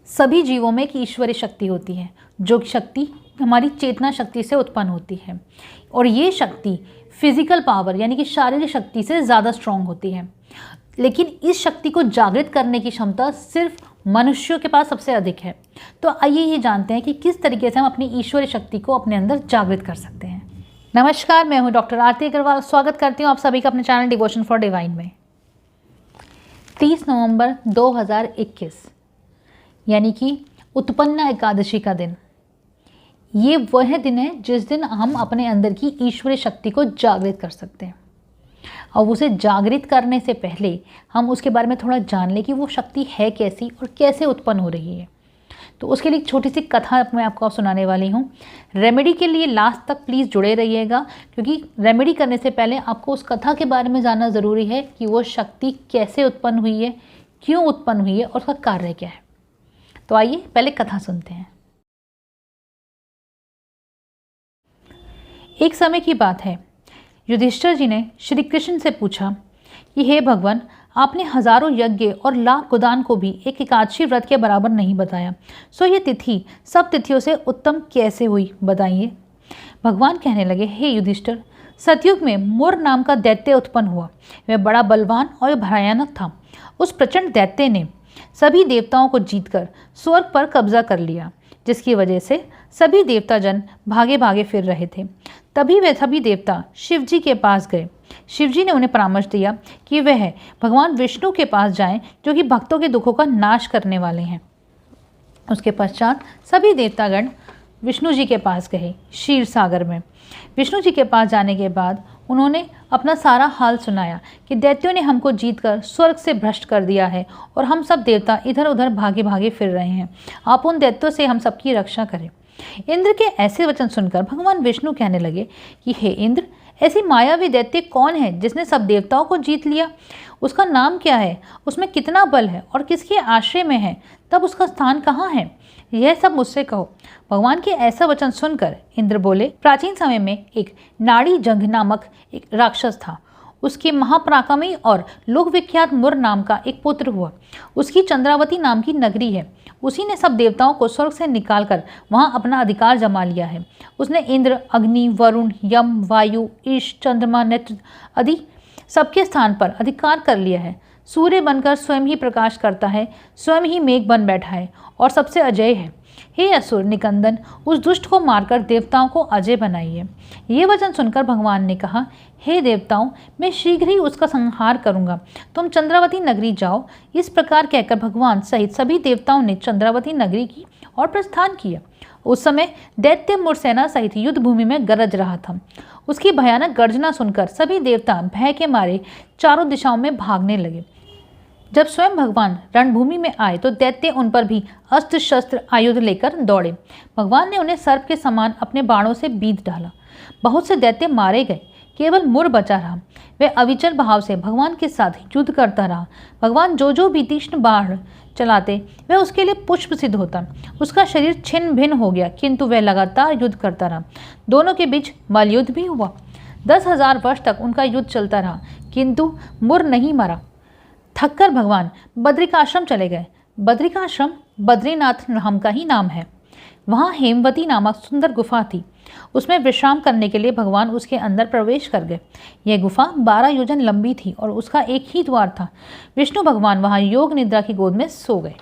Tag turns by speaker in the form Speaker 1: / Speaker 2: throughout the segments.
Speaker 1: सभी जीवों में एक ईश्वरीय शक्ति होती है, जो शक्ति हमारी चेतना शक्ति से उत्पन्न होती है और ये शक्ति फिजिकल पावर यानी कि शारीरिक शक्ति से ज़्यादा स्ट्रॉन्ग होती है। लेकिन इस शक्ति को जागृत करने की क्षमता सिर्फ मनुष्यों के पास सबसे अधिक है। तो आइए ये जानते हैं कि किस तरीके से हम अपनी ईश्वरीय शक्ति को अपने अंदर जागृत कर सकते हैं। नमस्कार, मैं हूँ डॉक्टर आरती अग्रवाल। स्वागत करती हूँ आप सभी का अपने चैनल डिवोशन फॉर डिवाइन में। 30 नवंबर 2021 यानी कि उत्पन्ना एकादशी का दिन, ये वह दिन है जिस दिन हम अपने अंदर की ईश्वरीय शक्ति को जागृत कर सकते हैं। और उसे जागृत करने से पहले हम उसके बारे में थोड़ा जान लें कि वो शक्ति है कैसी और कैसे उत्पन्न हो रही है। तो उसके लिए एक छोटी सी कथा मैं आपको सुनाने वाली हूँ। रेमेडी के लिए लास्ट तक प्लीज़ जुड़े रहिएगा, क्योंकि रेमेडी करने से पहले आपको उस कथा के बारे में जानना ज़रूरी है कि वो शक्ति कैसे उत्पन्न हुई है, क्यों उत्पन्न हुई है और उसका कार्य क्या है। तो आइए पहले कथा सुनते हैं। एक समय की बात है, युधिष्ठिर जी ने श्री कृष्ण से पूछा कि हे भगवान, आपने हजारों यज्ञ और लाख गोदान को भी एक एकादशी व्रत के बराबर नहीं बताया, सो ये तिथि सब तिथियों से उत्तम कैसे हुई, बताइए। भगवान कहने लगे, हे युधिष्ठिर, सतयुग में मुर नाम का दैत्य उत्पन्न हुआ। वह बड़ा बलवान और भयानक था। उस प्रचंड दैत्य ने सभी देवताओं को जीतकर स्वर्ग पर कब्जा कर लिया, जिसकी वजह से सभी देवता जन भागे भागे फिर रहे थे। तभी वे सभी देवता शिव जी के पास गए। शिव जी ने उन्हें परामर्श दिया कि वह भगवान विष्णु के पास जाएं, जो कि भक्तों के दुखों का नाश करने वाले हैं। उसके पश्चात सभी देवतागण विष्णु जी के पास गए क्षीर सागर में। विष्णु जी के पास जाने के बाद उन्होंने अपना सारा हाल सुनाया कि दैत्यों ने हमको जीतकर स्वर्ग से भ्रष्ट कर दिया है और हम सब देवता इधर उधर भागे भागे फिर रहे हैं। आप उन दैत्यों से हम सबकी रक्षा करें। इंद्र के ऐसे वचन सुनकर भगवान विष्णु कहने लगे कि हे इंद्र, ऐसी मायावी दैत्य कौन है जिसने सब देवताओं को जीत लिया? उसका नाम क्या है? उसमें कितना बल है और किसके आश्रय में है? तब उसका स्थान कहाँ है? यह सब मुझसे कहो। भगवान के ऐसा वचन सुनकर इंद्र बोले, प्राचीन समय में एक नाड़ी जंघ नामक एक राक्षस था। उसके महापराक्रमी और लोक विख्यात मुर नाम का एक पुत्र हुआ। उसकी चंद्रावती नाम की नगरी है। उसी ने सब देवताओं को स्वर्ग से निकालकर वहां अपना अधिकार जमा लिया है। उसने इंद्र, अग्नि, वरुण, यम, वायु, ईश, चंद्रमा, नेत्र आदि सबके स्थान पर अधिकार कर लिया है। सूर्य बनकर स्वयं ही प्रकाश करता है, स्वयं ही मेघ बन बैठा है और सबसे अजय है। हे असुर निकंदन, उस दुष्ट को मारकर देवताओं को अजय बनाइए। ये वचन सुनकर भगवान ने कहा, हे देवताओं, मैं शीघ्र ही उसका संहार करूंगा। तुम चंद्रावती नगरी जाओ। इस प्रकार कहकर भगवान सहित सभी देवताओं ने चंद्रावती नगरी की और प्रस्थान किया। उस समय दैत्य मुरसेना सहित युद्ध भूमि में गरज रहा था। उसकी भयानक गर्जना सुनकर सभी देवता भय के मारे चारों दिशाओं में भागने लगे। जब स्वयं भगवान रणभूमि में आए तो दैत्य उन पर भी अस्त्र शस्त्र आयुध लेकर दौड़े। भगवान ने उन्हें सर्प के समान अपने बाणों से बींध डाला। बहुत से दैत्य मारे गए, केवल मुर बचा रहा। वह अविचल भाव से भगवान के साथ युद्ध करता रहा। भगवान जो भी तीक्ष्ण बाण चलाते वह उसके लिए पुष्प सिद्ध होता। उसका शरीर छिन्न भिन्न हो गया, किंतु वह लगातार युद्ध करता रहा। दोनों के बीच मल्लयुद्ध भी हुआ। 10,000 वर्ष तक उनका युद्ध चलता रहा, किंतु मुर नहीं मरा। थककर भगवान बद्रिकाश्रम चले गए। बद्रिकाश्रम बद्रीनाथ नाम का ही नाम है। वहाँ हेमवती नामक सुंदर गुफा थी। उसमें विश्राम करने के लिए भगवान उसके अंदर प्रवेश कर गए। यह गुफा 12 योजन लंबी थी और उसका एक ही द्वार था। विष्णु भगवान वहाँ योग निद्रा की गोद में सो गए।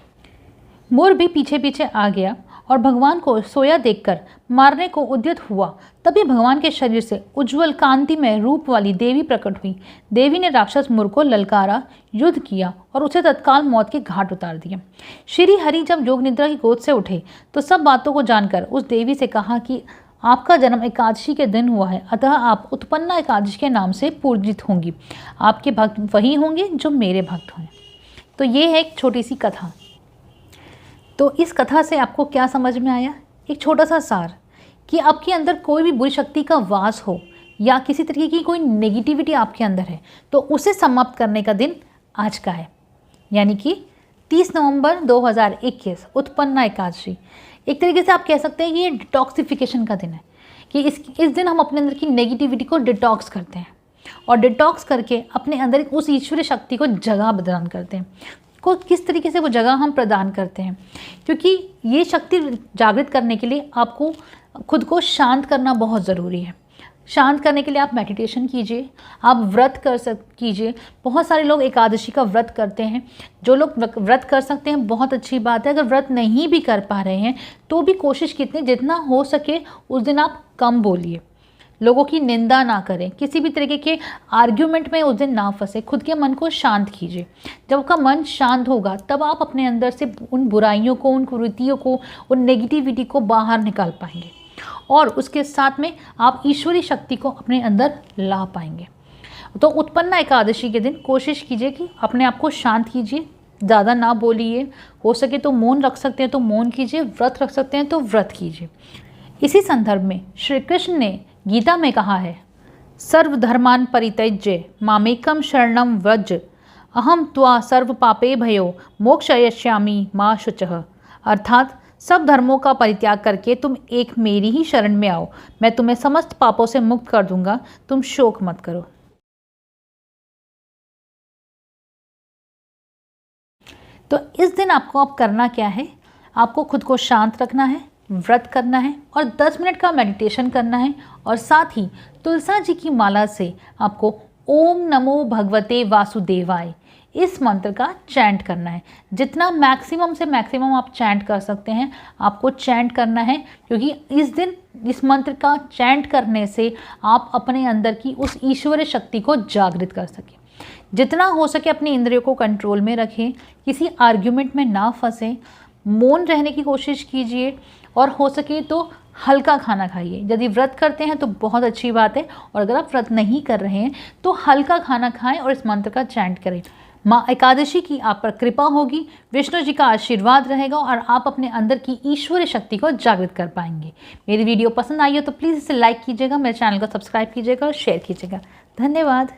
Speaker 1: मोर भी पीछे पीछे आ गया और भगवान को सोया देखकर मारने को उद्यत हुआ। तभी भगवान के शरीर से उज्जवल कांतिमय रूप वाली देवी प्रकट हुई। देवी ने राक्षस मुर को ललकारा, युद्ध किया और उसे तत्काल मौत के घाट उतार दिया। श्री हरि जब योग निद्रा की गोद से उठे तो सब बातों को जानकर उस देवी से कहा कि आपका जन्म एकादशी के दिन हुआ है, अतः आप उत्पन्ना एकादशी के नाम से पूजित होंगी। आपके भक्त वही होंगे जो मेरे भक्त हों। तो ये है एक छोटी सी कथा। तो इस कथा से आपको क्या समझ में आया? एक छोटा सा सार कि आपके अंदर कोई भी बुरी शक्ति का वास हो या किसी तरीके की कोई नेगेटिविटी आपके अंदर है तो उसे समाप्त करने का दिन आज का है, यानी कि 30 नवंबर 2021 उत्पन्ना एकादशी। एक तरीके से आप कह सकते हैं कि ये डिटॉक्सिफिकेशन का दिन है कि इस दिन हम अपने अंदर की नेगेटिविटी को डिटॉक्स करते हैं और डिटॉक्स करके अपने अंदर उस ईश्वरीय शक्ति को जगह प्रदान करते हैं। को किस तरीके से वो जगह हम प्रदान करते हैं, क्योंकि ये शक्ति जागृत करने के लिए आपको खुद को शांत करना बहुत ज़रूरी है। शांत करने के लिए आप मेडिटेशन कीजिए, आप व्रत कीजिए। बहुत सारे लोग एकादशी का व्रत करते हैं। जो लोग व्रत कर सकते हैं बहुत अच्छी बात है। अगर व्रत नहीं भी कर पा रहे हैं तो भी कोशिश कीजिए जितना हो सके उस दिन आप कम बोलिए, लोगों की निंदा ना करें, किसी भी तरीके के आर्ग्यूमेंट में उस दिन ना फंसे, खुद के मन को शांत कीजिए। जब आपका मन शांत होगा तब आप अपने अंदर से उन बुराइयों को, उन कुरीतियों को, उन नेगेटिविटी को बाहर निकाल पाएंगे और उसके साथ में आप ईश्वरी शक्ति को अपने अंदर ला पाएंगे। तो उत्पन्ना एकादशी के दिन कोशिश कीजिए कि अपने आप को शांत कीजिए, ज़्यादा ना बोलिए, हो सके तो मौन रख सकते हैं तो मौन कीजिए, व्रत रख सकते हैं तो व्रत कीजिए। इसी संदर्भ में श्री कृष्ण ने गीता में कहा है, सर्वधर्मान परित्यज्य मामेकम शरणम व्रज अहम त्वा सर्व पापे भयो मोक्षयिष्यामि मा शुचः। अर्थात सब धर्मों का परित्याग करके तुम एक मेरी ही शरण में आओ, मैं तुम्हें समस्त पापों से मुक्त कर दूंगा, तुम शोक मत करो। तो इस दिन आपको अब करना क्या है, आपको खुद को शांत रखना है, व्रत करना है और 10 मिनट का मेडिटेशन करना है और साथ ही तुलसा जी की माला से आपको ओम नमो भगवते वासुदेवाय इस मंत्र का चैंट करना है। जितना मैक्सिमम से मैक्सिमम आप चैंट कर सकते हैं आपको चैंट करना है, क्योंकि इस दिन इस मंत्र का चैंट करने से आप अपने अंदर की उस ईश्वरीय शक्ति को जागृत कर सकें। जितना हो सके अपनी इंद्रियों को कंट्रोल में रखें, किसी आर्ग्यूमेंट में ना फंसें, मौन रहने की कोशिश कीजिए और हो सके तो हल्का खाना खाइए। यदि व्रत करते हैं तो बहुत अच्छी बात है और अगर आप व्रत नहीं कर रहे हैं तो हल्का खाना खाएं और इस मंत्र का चैंट करें। माँ एकादशी की आप पर कृपा होगी, विष्णु जी का आशीर्वाद रहेगा और आप अपने अंदर की ईश्वरीय शक्ति को जागृत कर पाएंगे। मेरी वीडियो पसंद आई हो तो प्लीज़ इसे लाइक कीजिएगा, मेरे चैनल को सब्सक्राइब कीजिएगा और शेयर कीजिएगा। धन्यवाद।